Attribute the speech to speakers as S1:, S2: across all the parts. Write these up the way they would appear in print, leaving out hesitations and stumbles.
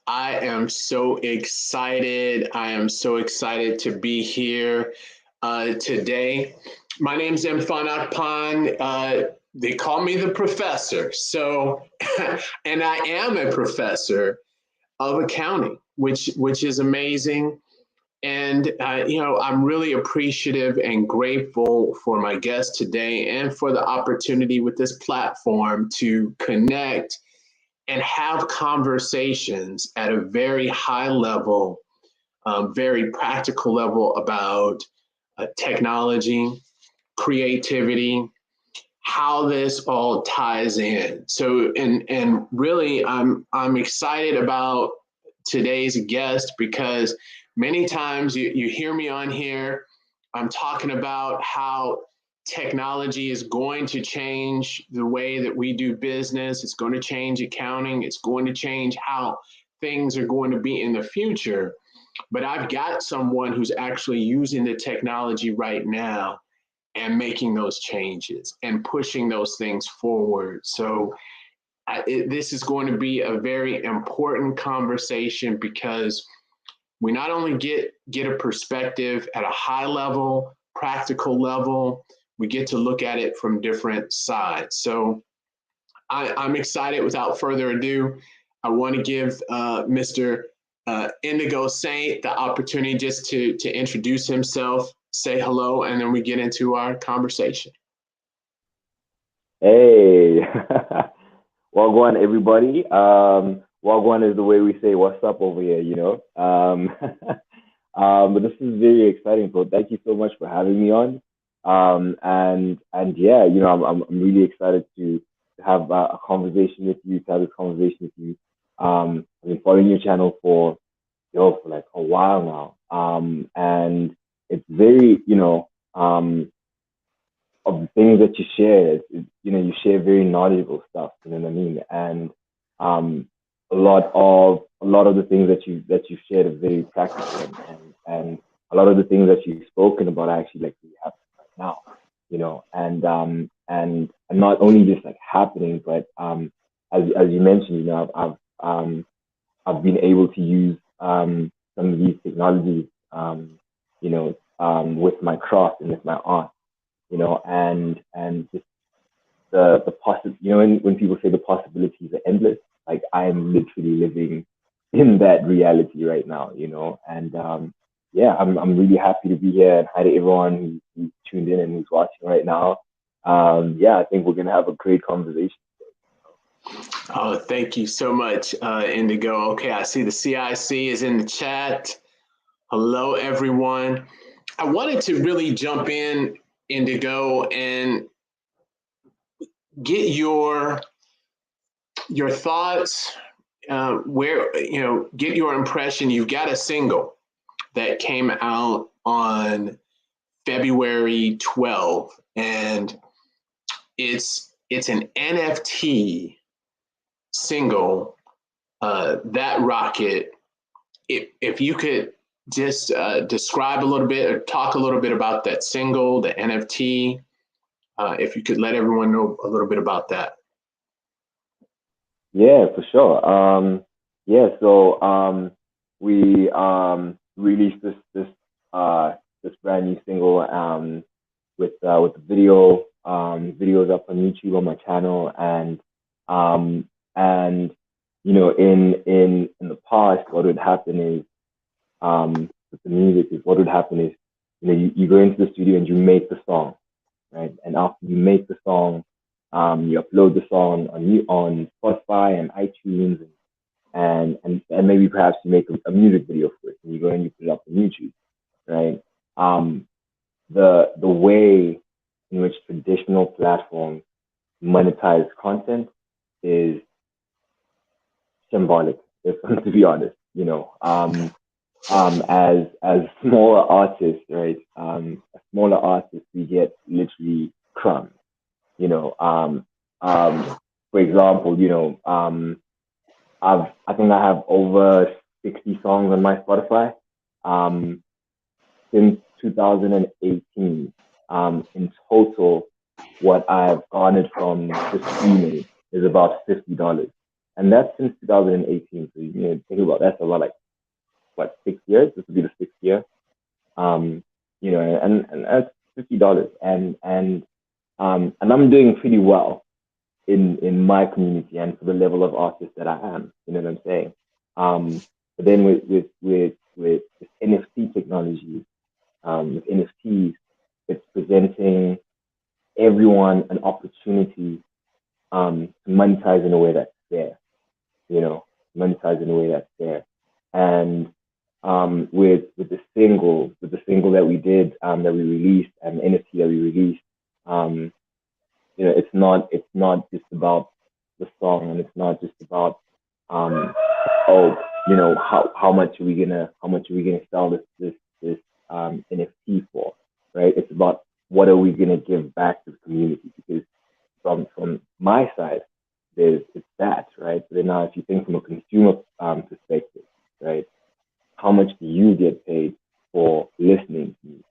S1: I am so excited. I am so excited to be here today. My name's Mfon Akpan. They call me the professor. And I am a professor of accounting, which is amazing. And I'm really appreciative and grateful for my guest today and for the opportunity with this platform to connect and have conversations at a very high level, very practical level about technology, creativity, how this all ties in. And really, I'm excited about today's guest because many times you hear me on here, I'm talking about how technology is going to change the way that we do business. It's going to change accounting. It's going to change how things are going to be in the future. But I've got someone who's actually using the technology right now and making those changes and pushing those things forward. This is going to be a very important conversation because we not only get a perspective at a high level, practical level, we get to look at it from different sides. I'm excited. Without further ado, I want to give Mr. Indigo Saint the opportunity just to introduce himself, say hello, and then we get into our conversation.
S2: Hey, Wagwan, everybody. Wagwan is the way we say what's up over here. But this is very exciting. So thank you so much for having me on. And yeah, I'm really excited to have a conversation with you, to have this conversation with you. I've been following your channel for like a while now. And it's very, of the things that you share, you share very knowledgeable stuff. You know what I mean? And um, a lot of the things that you shared are very practical, and a lot of the things that you've spoken about are actually like really happening right now. And not only just like happening, but as you mentioned, I've been able to use some of these technologies, with my craft and with my art, and just the when people say the possibilities are endless, like I'm literally living in that reality right now, and yeah, I'm really happy to be here, and hi to everyone who's tuned in and who's watching right now. Yeah, I think we're gonna have a great conversation.
S1: Oh, thank you so much, Indigo. Okay, I see the CIC is in the chat. Hello, everyone. I wanted to really jump in, Indigo, and get your thoughts. Get your impression. You've got a single that came out on February 12th, and it's an NFT single. That rocket. If you could just describe a little bit or talk a little bit about that single, the NFT, if you could let everyone know a little bit about that.
S2: Yeah, for sure. Yeah, so we released this brand new single with the videos up on YouTube on my channel, and in the past, what would happen is with the music is what would happen is you go into the studio and you make the song, right? And after you make the song, you upload the song on Spotify and iTunes, and maybe perhaps you make a music video for it, and you go and you put it up on YouTube, right? Um, the way in which traditional platforms monetize content is symbolic, if to be honest. As smaller artists, right? As smaller artists, we get literally crumbs. You know, um, um, for example, I think I have over 60 songs on my Spotify. Um, since 2018, in total, what I've garnered from the streaming is about $50. And that's since 2018. So, think about that's a lot, like, what, 6 years? This will be the 6th year. Um, and that's $50. And I'm doing pretty well in my community and for the level of artist that I am. You know what I'm saying? But then with NFT technology, with NFTs, it's presenting everyone an opportunity to monetize in a way that's fair. Monetize in a way that's fair. And with the single that we did, that we released, and the NFT that we released, it's not just about the song, and it's not just about oh, how much are we gonna sell this NFT for, right? It's about what are we gonna give back to the community, because from my side, it's that, right? But then now, if you think from a consumer perspective, right, how much do you get paid for listening to music?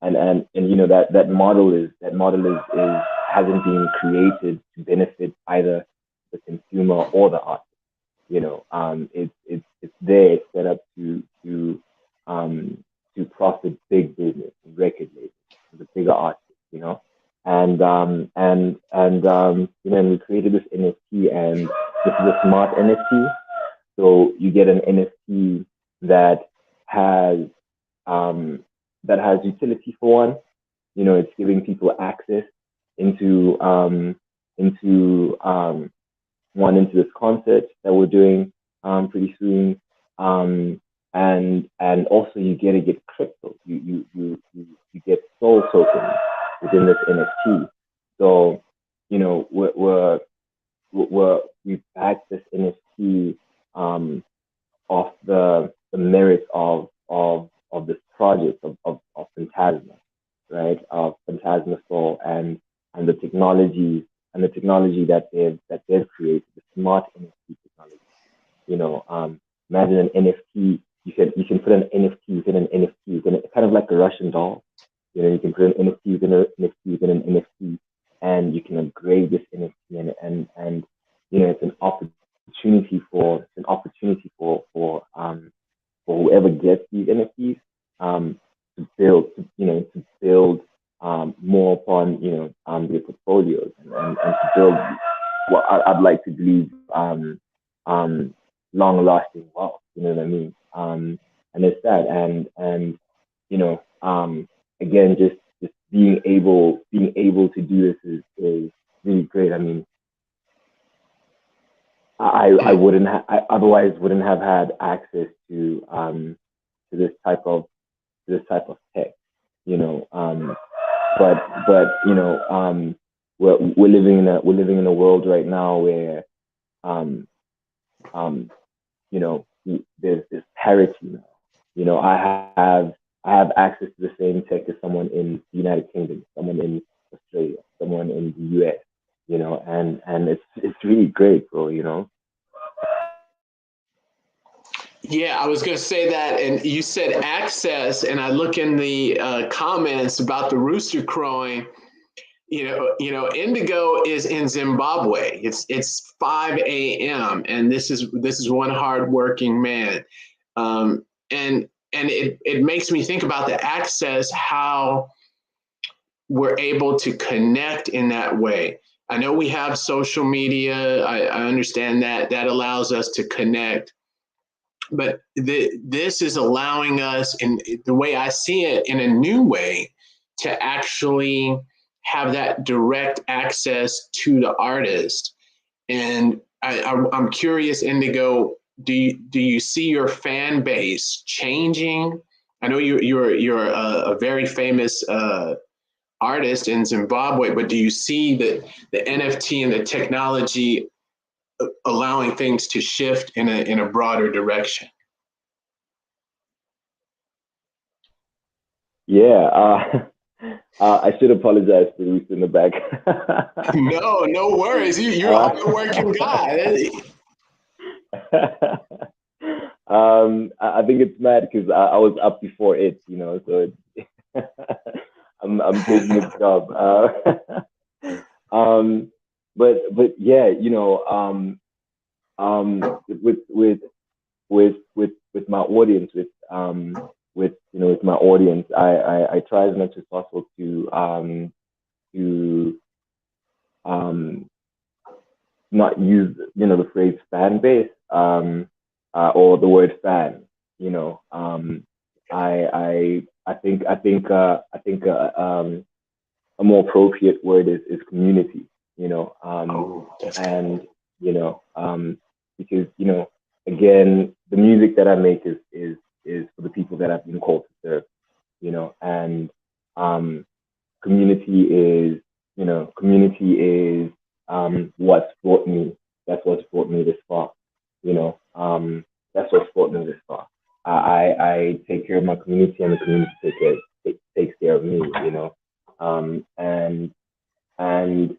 S2: That model is hasn't been created to benefit either the consumer or the artist. It's there, it's set up to profit big business, record labels, the bigger artists, and we created this NFT, and this is a smart NFT. So you get an NFT that has utility for one. It's giving people access into into this concert that we're doing pretty soon. And also you get crypto. You get soul tokens within this NFT. So we backed this NFT off the merits of this project of Phantasma, right? Of Phantasma Soul, and the technology that they've created, the smart NFT technology. Imagine an NFT. You can put an NFT within an NFT, kind of like a Russian doll. You can put an NFT within an NFT within an NFT, and you can upgrade this NFT, and it's an opportunity for whoever gets these NFTs to build more upon their portfolios, and to build what I'd like to believe long lasting wealth. You know what I mean? And it's that, and again, just being able to do this is really great. I mean, I wouldn't otherwise wouldn't have had access to this type of tech, but we're living in a world right now where there's this parity now. I have access to the same tech as someone in the United Kingdom, someone in Australia, someone in the US, and it's really great, bro.
S1: Yeah, I was going to say that, and you said access, and I look in the comments about the rooster crowing. Indigo is in Zimbabwe. It's 5 a.m. and this is one hardworking man, and it makes me think about the access, how we're able to connect in that way. I know we have social media. I understand that allows us to connect, but this is allowing us, in the way I see it, in a new way, to actually have that direct access to the artist. And I'm curious, Indigo, do you see your fan base changing? I know you're a very famous artist in Zimbabwe, but do you see the NFT and the technology allowing things to shift in a broader direction?
S2: Yeah, I should apologize for Luis in the back.
S1: No worries. You're a hardworking guy.
S2: I think it's mad because I was up before it, so I'm taking its job. but yeah, with with my audience, with my audience, I try as much as possible to not use the phrase fan base, or the word fan. I think a more appropriate word is community.
S1: That's good.
S2: And because again, the music that I make is for the people that I've been called to serve. And um, community is what's brought me. That's what's brought me this far. That's what's brought me this far. I take care of my community, and the community takes care of me. And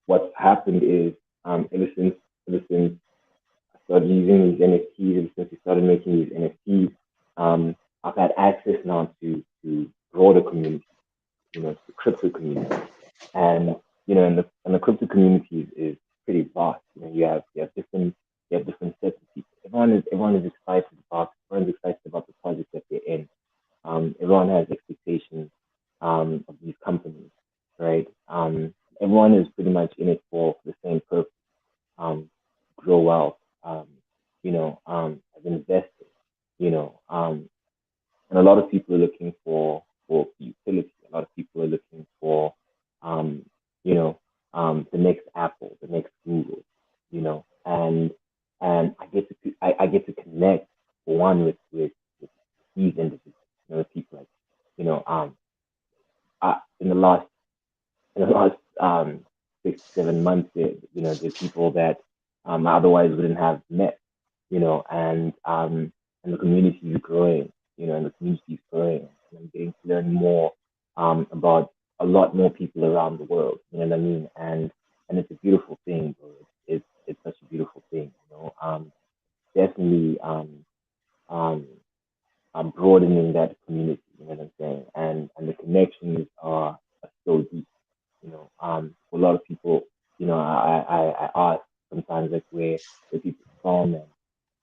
S2: what's happened is, ever since I started using these NFTs, ever since we started making these NFTs, I've had access now to broader community, to the crypto community. And and the crypto community is pretty vast. You have different sets of people. Everyone is excited about the project that they're in. Everyone has expectations of these companies, right? Everyone is pretty much in it for the same purpose, grow wealth, as investors, you know, um, and a lot of people are looking for utility. A lot of people are looking for, um, the next Apple, the next Google, and I get to connect for one with these individuals, people like, you know, um, in the last 6 7 months, the people that I otherwise wouldn't have met, and the community is growing, and the community is growing, and I'm getting to learn more about a lot more people around the world. You know what I mean? And it's a beautiful thing, bro. It's such a beautiful thing. Definitely um, broadening that community. You know what I'm saying? And the connections are so deep. For a lot of people, I ask sometimes, like, where people from,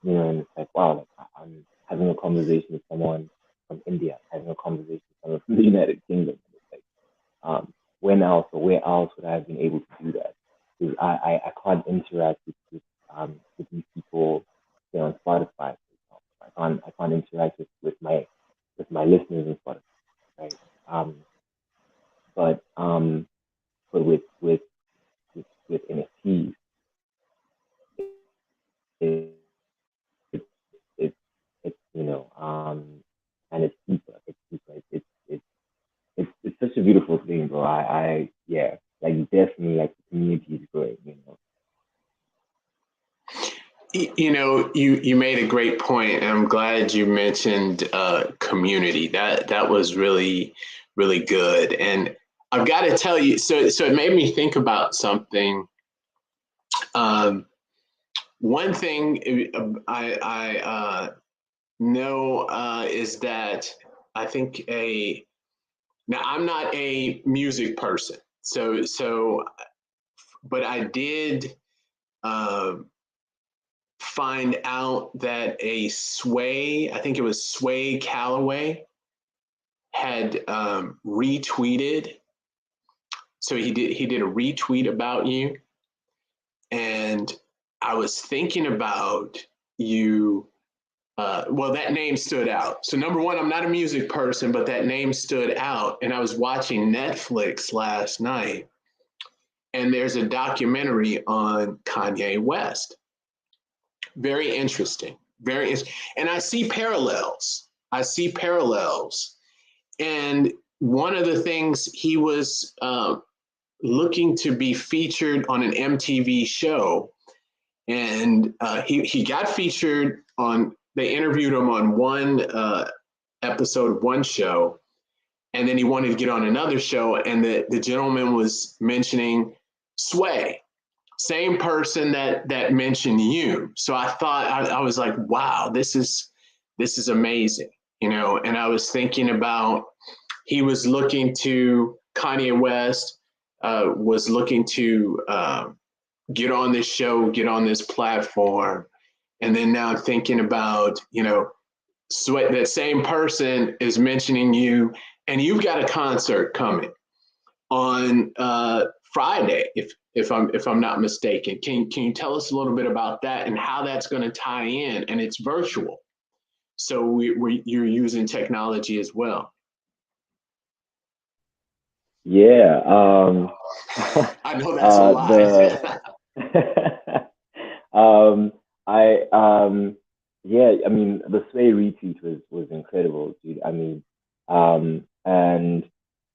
S2: and it's like, wow, like, I'm having a conversation with someone from India, having a conversation with someone from the United Kingdom. It's like, when else or where else would I have been able to do that? Because I can't interact with these people, on Spotify, for example. I can't interact with my listeners on Spotify, right? Um, but with NFTs, it's and it's deeper. It's deeper. It's such a beautiful thing, bro. Yeah, like, definitely, like, the community is great.
S1: You made a great point, and I'm glad you mentioned community. That was really really good, and I've got to tell you. So it made me think about something. Um, One thing I know is that I think now I'm not a music person, so but I did. Uh, find out that I think it was Sway Calloway, had retweeted. So he did a retweet about you, and I was thinking about you. Well, that name stood out. So number one, I'm not a music person, but that name stood out. And I was watching Netflix last night, and there's a documentary on Kanye West. Very interesting. And I see parallels. And one of the things, he was looking to be featured on an MTV show, and he got featured on. They interviewed him on one episode of one show, and then he wanted to get on another show, and the gentleman was mentioning Sway, same person that mentioned you. So I thought, I was like, wow, this is amazing, And I was thinking about, he was looking to Kanye West was looking to get on this show, get on this platform, and then now thinking about, Sweat, that same person is mentioning you, and you've got a concert coming on Friday, if I'm not mistaken. Can you tell us a little bit about that and how that's going to tie in? And it's virtual, so you're using technology as well.
S2: Yeah.
S1: I know that's a lot.
S2: I yeah, I mean the Sway retweet was incredible, dude. I mean, and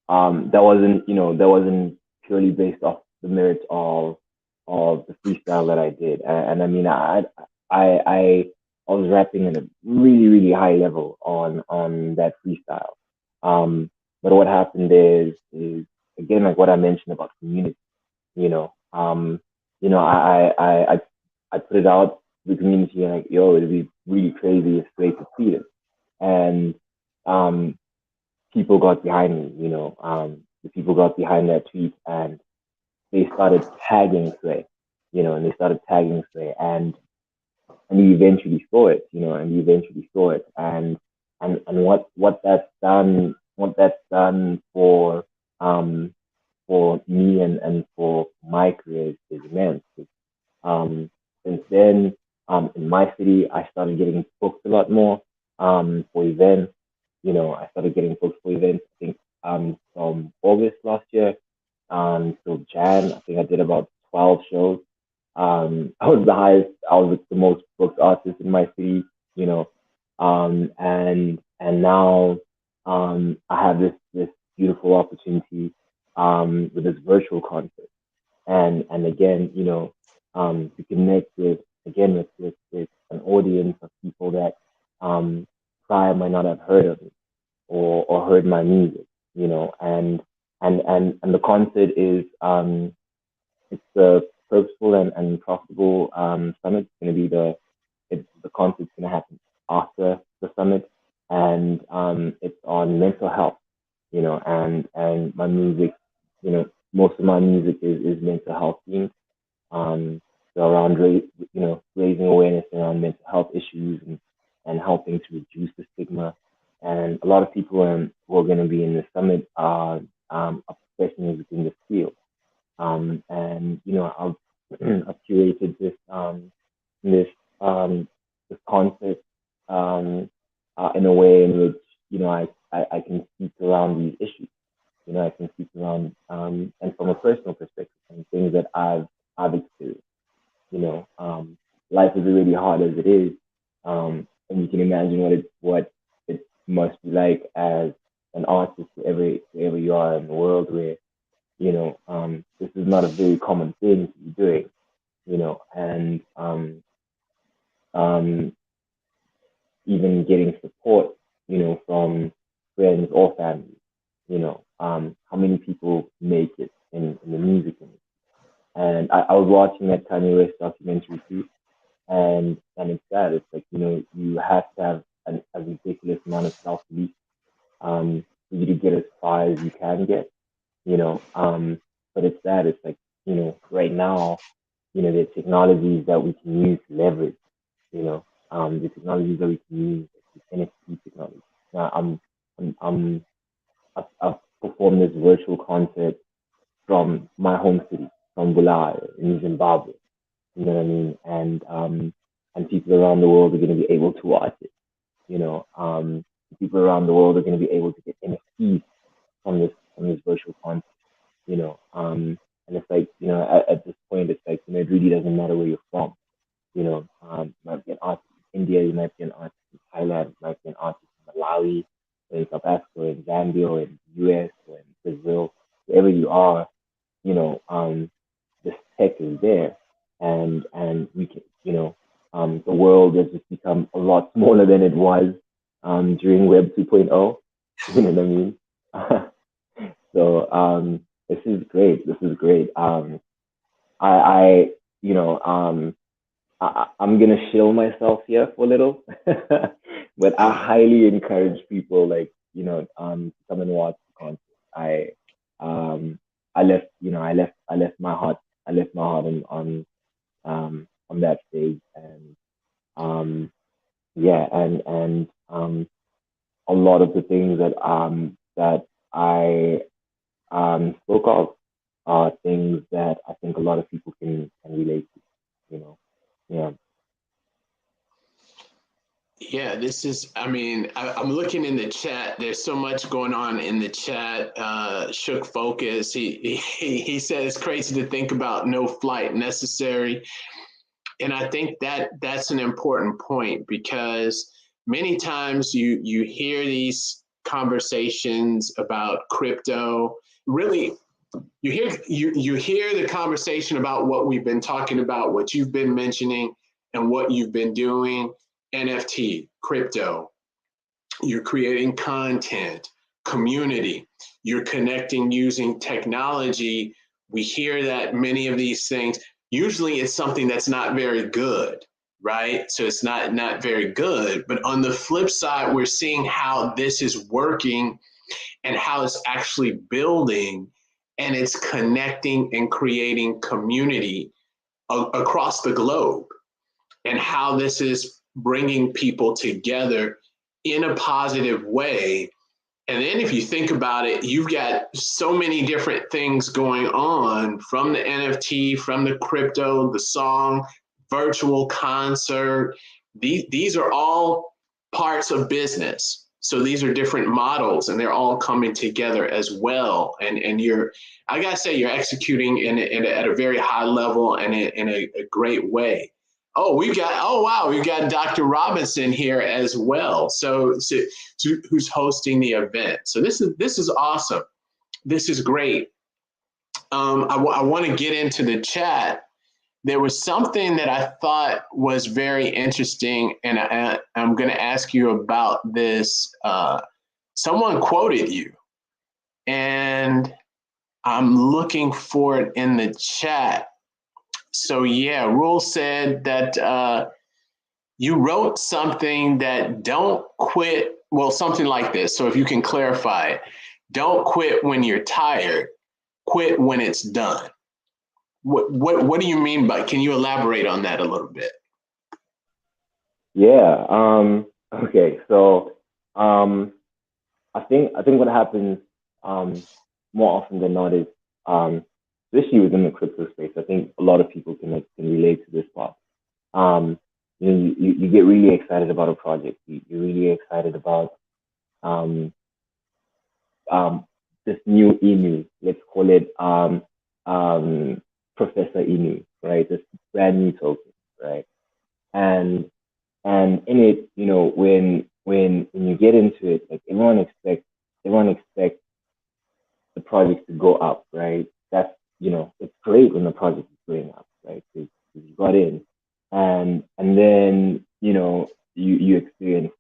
S2: that wasn't purely based off the merit of the freestyle that I did. And I mean, I was rapping at a really really high level on that freestyle. But what happened is again like what I mentioned about community. You know, I put it out to the community and like, yo, it'd be really crazy if Sway could see it. And um, people got behind me, the people got behind that tweet and they started tagging Sway, and they started tagging Sway and you eventually saw it, and what that's done for me and for my career is immense. Um, since then, in my city, I started getting booked a lot more for events. I started getting booked for events. I think from August last year till Jan, I think I did about 12 shows. I was the most booked artist in my city. And now I have this beautiful opportunity with this virtual concert and again, to connect with an audience of people that prior might not have heard of me or heard my music, and the concert is it's the purposeful and profitable summit. It's going to be the concert's going to happen after the summit, and it's on mental health, and my music, most of my music is mental health themed. So around raising awareness around mental health issues and helping to reduce the stigma. And a lot of people who are going to be in the summit are professionals in this field. And I've curated this um, this concept in a way in which I can speak around these issues. I can speak around and from a personal perspective and things that I've experienced. Life is already hard as it is, and you can imagine what it must be like as an artist wherever you are in the world where this is not a very common thing to be doing, and um, even getting support, from friends or family, how many people make it in the music industry. And I was watching that Kanye West documentary too, and it's sad. It's like you have to have a ridiculous amount of self belief for you to get as far as you can get. But it's sad. It's like right now, there are technologies that we can use to leverage. The technologies that we can use, like the NFT technology. Now, I've performed this virtual concert from my home city, from Bulawayo in Zimbabwe. You know what I mean? And people around the world are going to be able to watch it. People around the world are going to be able to get NFTs from this virtual concert. And it's like at this point, it's like it really doesn't matter where you're from. You might be an artist in India, you might be an artist in Thailand, you might be an artist in Malawi, or in South Africa, or in Zambia, or in the US, or in Brazil, wherever you are, this tech is there, and we can, the world has just become a lot smaller than it was during Web 2.0. You know what I mean? So this is great. This is great. I I'm gonna shill myself here for a little, but I highly encourage people like to come and watch the concert. I um I left my heart, on that stage, and yeah, and a lot of the things that I spoke of are things that I think a lot of people can relate to, you know. Yeah.
S1: Yeah, this is, I mean, I'm looking in the chat. There's so much going on in the chat. Shook Focus, he said it's crazy to think about no flight necessary. And I think that that's an important point, because many times you hear these conversations about crypto. Really, you hear the conversation about what we've been talking about, what you've been mentioning, and what you've been doing. NFT, crypto, you're creating content, community, you're connecting using technology. We hear that many of these things, usually it's something that's not very good, right? So it's not very good. But on the flip side, we're seeing how this is working and how it's actually building, and it's connecting and creating community across the globe, and how this is bringing people together in a positive way. And then if you think about it, you've got so many different things going on, from the NFT, from the crypto, the song, virtual concert. These are all parts of business. So these are different models, and they're all coming together as well. And you're, I gotta say, you're executing at a very high level and in a great way. Oh, wow, we've got Dr. Robinson here as well. So who's hosting the event. So this is awesome. This is great. I want to get into the chat. There was something that I thought was very interesting, and I'm going to ask you about this. Someone quoted you, and I'm looking for it in the chat. So yeah, Rule said that you wrote something that don't quit, well, something like this. So if you can clarify it, don't quit when you're tired, quit when it's done. What do you mean by, can you elaborate on that a little bit?
S2: Yeah. Okay. So I think what happens more often than not is, especially within the crypto space, I think a lot of people can relate to this part. Um, you get really excited about a project. You're really excited about um, um, this new Inu. Let's call it Professor Inu, right? This brand new token, right? And in it, when you get into it, like everyone expects the project to go up, right? That's, it's great when the project is going up, right? Because you got in, and then you experience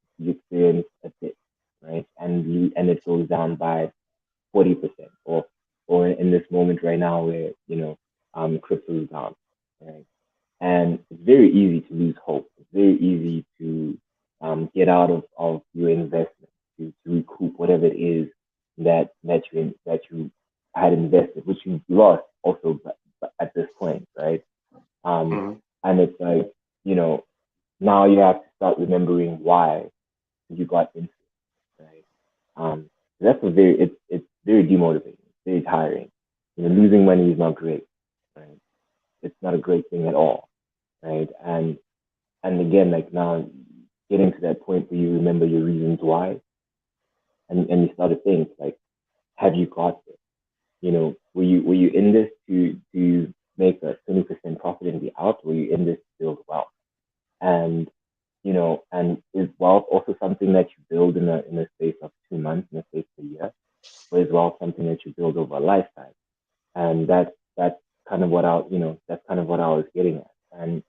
S2: a dip, right? And it goes down by 40%, or in this moment right now where crypto is down, right? And it's very easy to lose hope. It's very easy to get out of your investment, to recoup whatever it is that you had invested, which you lost also at this point, right? Um,
S1: Mhm.
S2: and it's like, you know, now you have to start remembering why you got into it, right? That's it's very demotivating, it's very tiring. Losing money is not great, right? It's not a great thing at all, right? And again, like now getting to that point where you remember your reasons why, and you start to think like, have you got this? Were you in this to make a 20% profit and be out? Were you in this to build wealth? And and is wealth also something that you build in a space of 2 months, in a space of a year, or is wealth something that you build over a lifetime? And that's kind of what I was getting at. And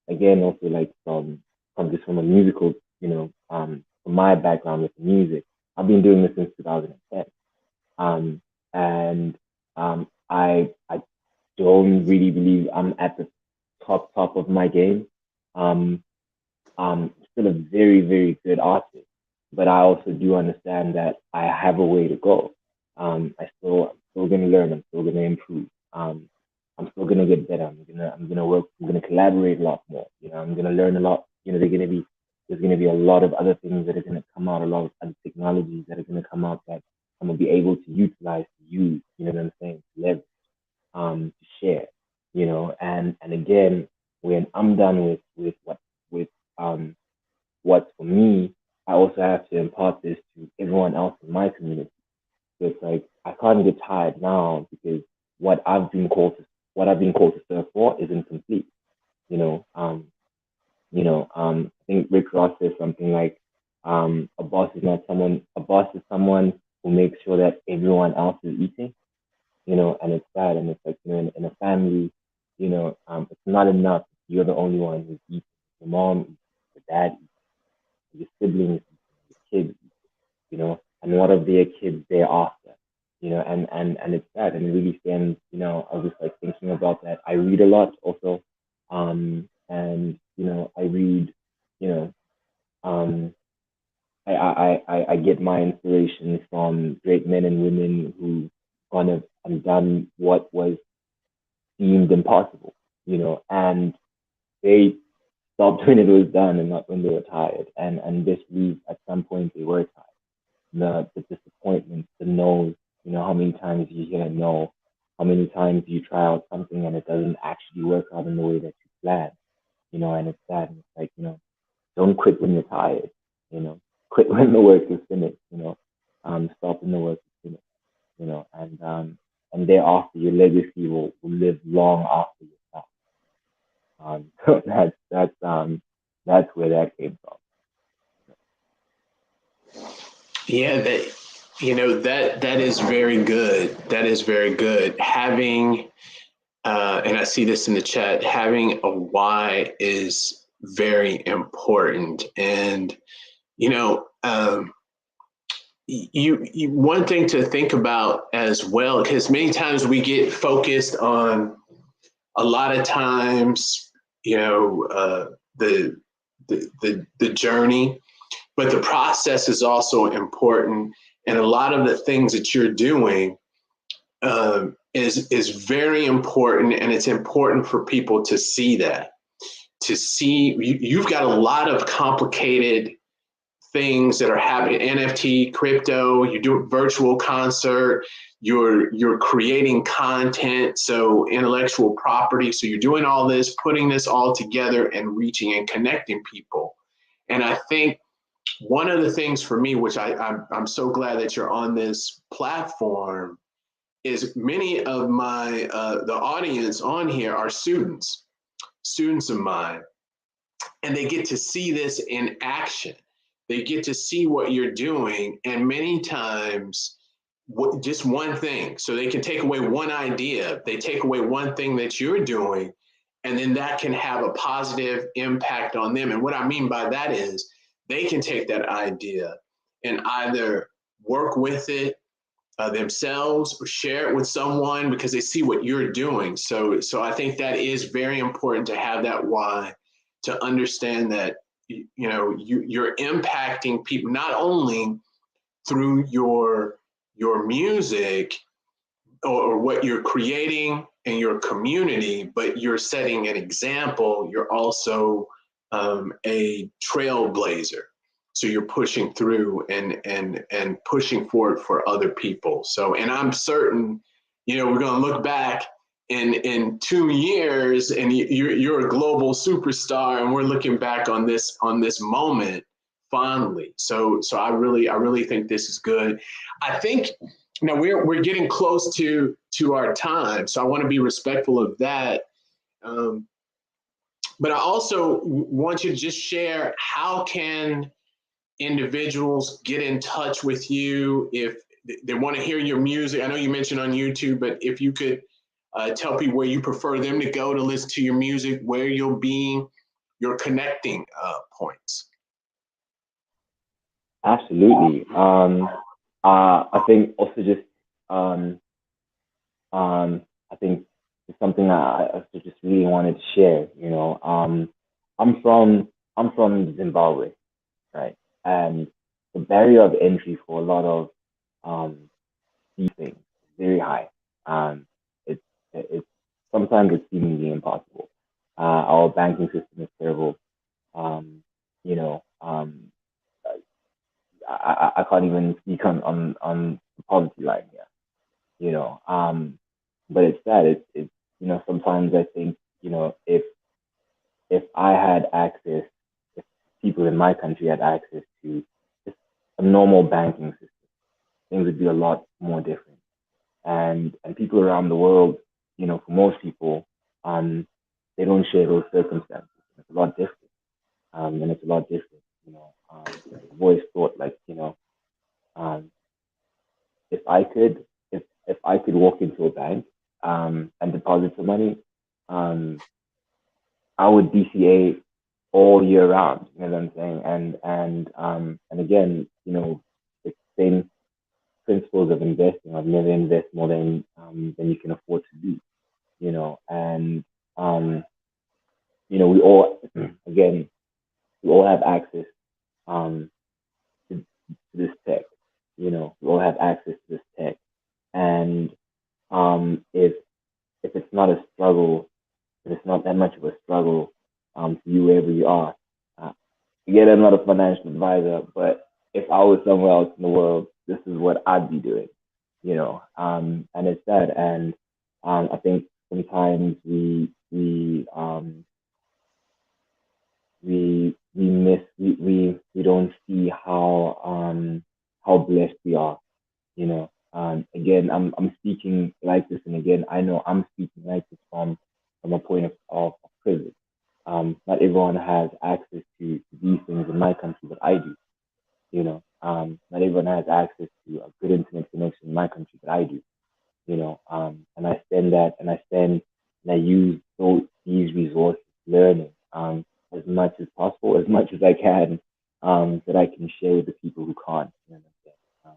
S2: again, also like from a musical, from my background with music, I've been doing this since 2010. And I don't really believe I'm at the top of my game. Um, I'm still a very, very good artist, but I also do understand that I have a way to go. I still still gonna learn. I'm still gonna improve. I'm still gonna get better. I'm gonna work. I'm gonna collaborate a lot more. I'm gonna learn a lot. There's gonna be a lot of other things that are gonna come out. A lot of other technologies that are gonna come out that I'm gonna be able to utilize, to use. You know what I'm saying? To leverage, to share. And again, when I'm done with what's for me, I also have to impart this to everyone else in my community. So it's like I can't get tired now because what I've been called to what I've been called to serve for isn't complete. You know, um, I think Rick Ross says something like, a boss is not someone. A boss is someone who makes sure that everyone else is eating. And it's sad, and it's like in a family, it's not enough. You're the only one who's eating. Your mom eats, your dad eats, your siblings, your kids, and what of their kids thereafter, and it's sad and it really stands, I was just like thinking about that. I read a lot also, and I read, you know, um, I get my inspiration from great men and women who kind of undone what was deemed impossible, and they stopped when it was done and not when they were tired, and this week at some point they were tired. The disappointment, the no's, how many times you hear a no, how many times you try out something and it doesn't actually work out in the way that you planned, and it's sad. And it's like, don't quit when you're tired, quit when the work is finished, stop when the work is finished, and thereafter your legacy will live long after yourself. So that's where that came from.
S1: Yeah, that is very good. That is very good. Having and I see this in the chat, having a why is very important. And you know, you one thing to think about as well, because many times we get focused on a lot of times, the the journey, but the process is also important. And a lot of the things that you're doing is very important, and it's important for people to see that. To see you've got a lot of complicated things that are happening. NFT, crypto. You do a virtual concert. You're creating content, so intellectual property. So you're doing all this, putting this all together, and reaching and connecting people. And I think one of the things for me, which I'm so glad that you're on this platform, is many of my the audience on here are students of mine, and they get to see this in action. They get to see what you're doing, and many times just one thing. So they can take away one idea, they take away one thing that you're doing, and then that can have a positive impact on them. And what I mean by that is they can take that idea and either work with it themselves or share it with someone because they see what you're doing. So I think that is very important to have that why, to understand that you're impacting people not only through your music or what you're creating in your community, but you're setting an example. You're also a trailblazer. So you're pushing through and pushing forward for other people. So, and I'm certain, we're going to look back in 2 years, and you're a global superstar, and we're looking back on this moment fondly. So I really think this is good. I think now we're getting close to our time, so I want to be respectful of that. Um, but I also want you to just share, how can individuals get in touch with you if they want to hear your music? I know you mentioned on YouTube, but if you could tell people where you prefer them to go to listen to your music, where you'll be, your connecting points.
S2: Absolutely. I think also just I think it's something I just really wanted to share. I'm from Zimbabwe, right? And the barrier of entry for a lot of these things very high. It's it's sometimes it's seemingly impossible. Our banking system is terrible. You know, I can't even speak on the poverty line here. You know, but it's sad. It's you know, sometimes I think, you know, if I had access, if people in my country had access to just a normal banking system, things would be a lot more different. And people around the world, you know, for most people, they don't share those circumstances. It's a lot different. And it's a lot different. You know, I've always thought, like, you know, um, if I could, if I could walk into a bank and deposit some money, um, I would DCA all year round. You know what I'm saying? And again, you know, the same principles of investing. I've never invest more than you can afford to do. You know, and um, you know, we all again, we all have access um to this tech. You know, we all have access to this tech, and if it's not a struggle, if it's not that much of a struggle for you wherever you are. Uh, Again, I'm not a financial advisor, but if I was somewhere else in the world, this is what I'd be doing. You know, and it's sad, and I think sometimes we miss we don't see how blessed we are. You know, again, I'm speaking like this, and again, I know I'm speaking like this from a point of privilege. Not everyone has access to these things in my country, but I do. You know, not everyone has access to a good internet connection in my country, but I do. You know, and I spend that, and I use these resources, learning, as much as possible, as much as I can, that I can share with the people who can't. You know what I'm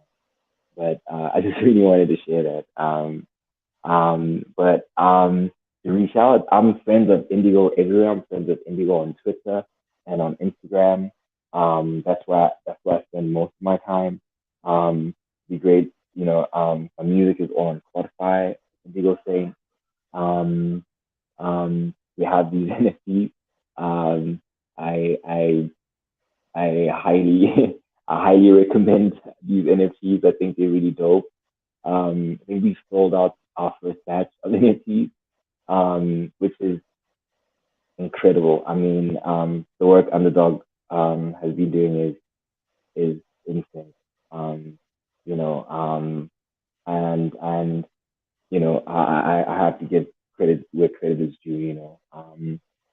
S2: saying? But I just really wanted to share that. But to reach out, I'm friends of Indigo everywhere. I'm friends of Indigo on Twitter and on Instagram. That's where I spend most of my time. Be great, you know. My music is on Spotify, Indigo Saint. Um, we have these NFTs. Um, I I highly I highly recommend these NFTs. I think they're really dope. I think we sold out our first batch of NFTs, which is incredible. I mean, the work Underdog has been doing is insane. Um, you know, and you know, I have to give credit where credit is due. You know,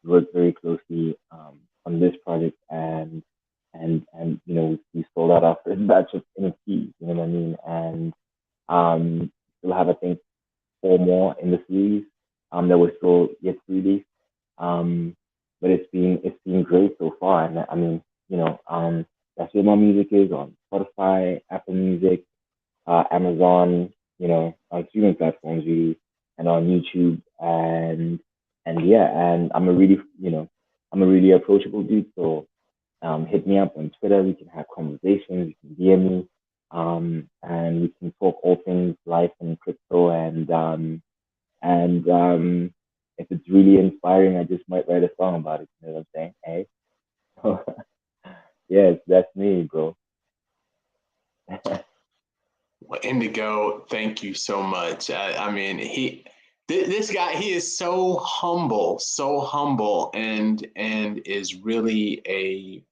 S2: worked very closely on this project, and you know, we sold out our first batch of NFTs. You know what I mean? And still have, I think, four more in the series that we're still yet to release. Um, but it's been great so far. And I mean, you know, that's where my music is on Spotify, Apple Music, Amazon, you know, on streaming platforms really, and on YouTube, and yeah, and I'm a really approachable dude. So hit me up on Twitter. We can have conversations. You can DM me, and we can talk all things life and crypto. And if it's really inspiring, I just might write a song about it. You know what I'm saying? Hey, so, yes, that's me, bro.
S1: Well, Indigo, thank you so much. I mean, this guy, he is so humble, and is really a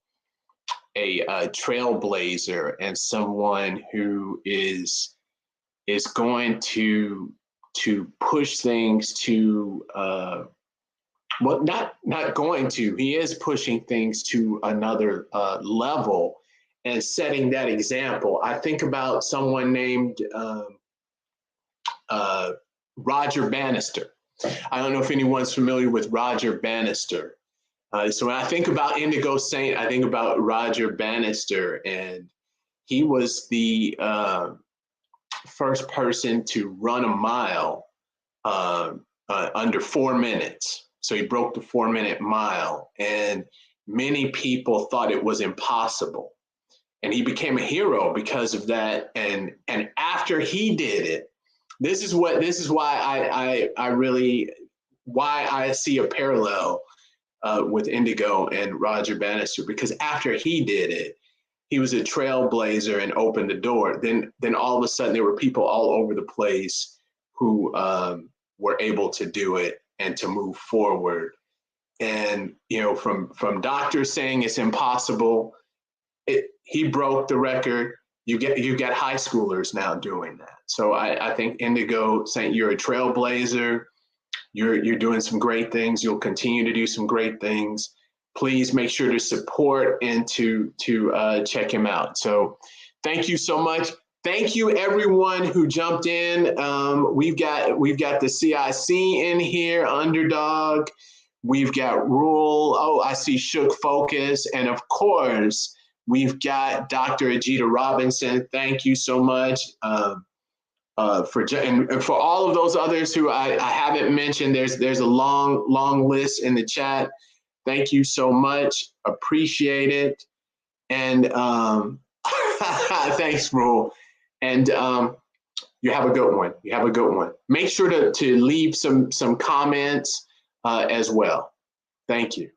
S1: trailblazer, and someone who is going to push things to well, not going to. He is pushing things to another level and setting that example. I think about someone named uh, Roger Bannister. I don't know if anyone's familiar with Roger Bannister. So when I think about Indigo Saint, I think about Roger Bannister, and he was the first person to run a mile uh, under 4 minutes. So he broke the 4 minute mile, and many people thought it was impossible. And he became a hero because of that. And after he did it, this is why I really, why I see a parallel with Indigo and Roger Bannister, because after he did it, he was a trailblazer and opened the door. Then all of a sudden there were people all over the place who were able to do it and to move forward. And you know, from doctors saying it's impossible, he broke the record. You get high schoolers now doing that. So I think Indigo Saint, you're a trailblazer. You're doing some great things. You'll continue to do some great things. Please make sure to support and to check him out. So thank you so much. Thank you everyone who jumped in. We've got the CIC in here, Underdog. We've got Rule. Oh, I see Shook Focus, and of course we've got Dr. Ajita Robinson. Thank you so much. And for all of those others who I haven't mentioned, there's a long list in the chat. Thank you so much. Appreciate it. And thanks, Rule. And you have a good one. You have a good one. Make sure to leave some comments as well. Thank you.